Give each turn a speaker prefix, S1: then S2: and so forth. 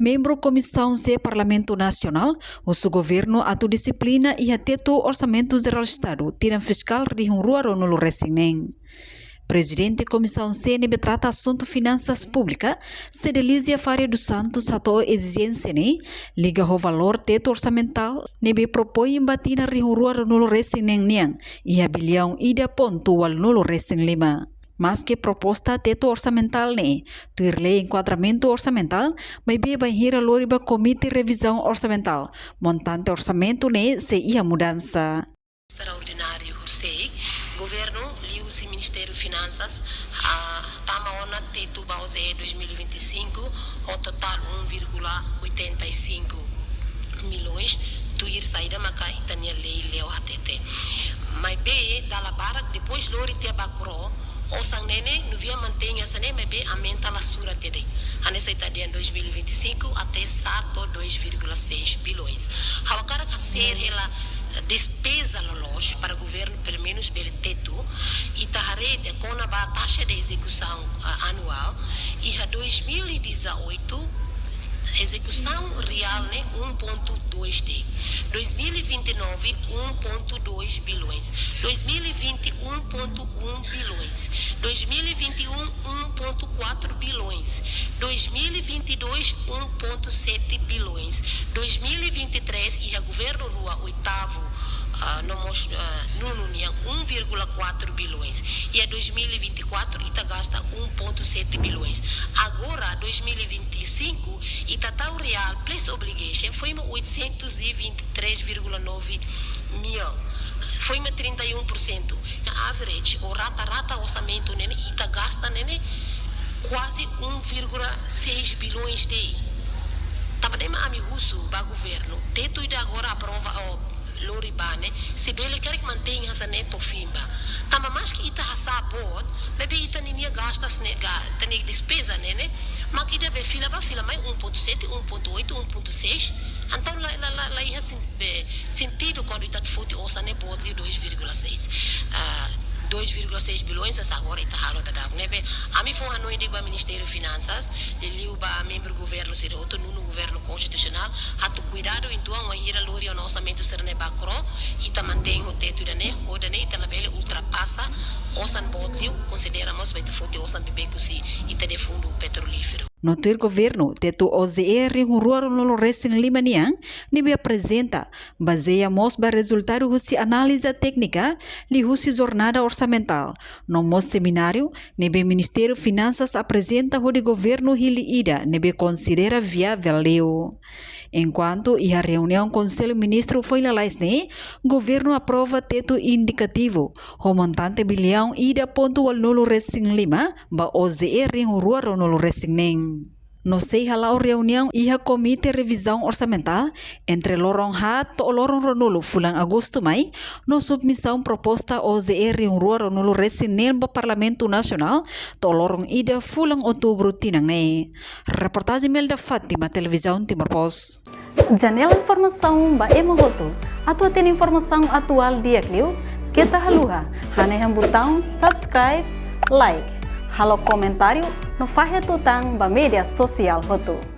S1: Membro Comissão Z Parlamento Nacional, o seu governo atu disciplina e ateto Orçamento Geral Estado, tiram fiscal rihung rua ronulu resinen. Presidente Comissão C nebe trata assunto finanças públicas, Cedelísia Faria dos Santos ato exigência ne, liga o valor teto orçamental, nebe propõe batina rihung rua ronulu resinen niang, e a bilhão ida ponto wal nulo resin lima. Mas que proposta teto orçamental ne, tuir lei enquadramento orçamental, mas beba hira loriba comite revisão orçamental, montante orçamento ne se ia mudança.
S2: Extraordinário sei, governo liu se Ministério Finanças tama ona teto bause 2025 o total 1,85 milhões tuir saída macai tania lei leu atete. Mas be dala barak depois lori te bakro o sang nene no via mantenha essa nem be aumenta a sura tede. Anessa itadia em 2025 até sato 2,6 bilhões. Hawakara ser ela despesa loja para o governo pelo menos pelo teto e tahare de kona ba taxa de execução anual e a 2018 execução real né 1,2 de 2029 1,2 bilhões 2020 1,1 bilhões 2021 1,4 bilhões 2022 1,7 bilhões 2023 e a governo rua oitavo Nuno 1,4 bilhões e a 2024 ita gasta 1,7 bilhões. Agora 2025 ita tal real plus obligation foi 823,9 mil. Foi 31%. Average o rata orçamento nene ita gasta nene quase 1,6 bilhões de. Tabadema ami russo ba governo. Teto ida agora aprova Loribane, se bele quer que mantenha essa neto fimba. Tama mais que ita hasa bot, bebe ita ninia gasta tani despesa nene, mas que deve fila mais 1,7, 1,8, 1,6. Então lá ia sentido quando ita fote ossa ne bot 2,6. 2,6 bilhões essa agora está raro da dag nebe ami foi ano indi ba Ministério Finanças liu ba membro governo ser outro no governo constitucional hatu cuidado então a ira lori o orçamento ser ne bakro e ta mantém o teto da ne o da ne ita labele ultrapassa osan bodliu consideramos vai te fote osan bebeco si ita de fundo petrolífero.
S1: No ter governo, teto OZR rua no resin lima niang, nibe apresenta, baseia mosba resultado husi análise técnica, li husi jornada orçamental. No mos seminário, nibe Ministério Finanças apresenta o de governo hili ida, nibe considera viável leu. Enquanto a reunião Conselho Ministro foi lá ne, governo aprova teto indicativo, o montante bilhão ida pontual no resin lima, ba OZR rua no resin neng. No sei halau reunião iha komite revisão orçamental entre lorong hat to lorong ronulu fulang agosto mai no submissão proposta OZR rua ronulu resinel ba Parlamento Nacional to lorong ida fulang outubro tinang ne. Reportagem Melda Fátima, Televisão Timor Post.
S3: Janela informação ba emogoto atau ten informação atual dia kliu kita haluha haneham botão subscribe like halo comentário no fahe tutang ba media sosial hotu.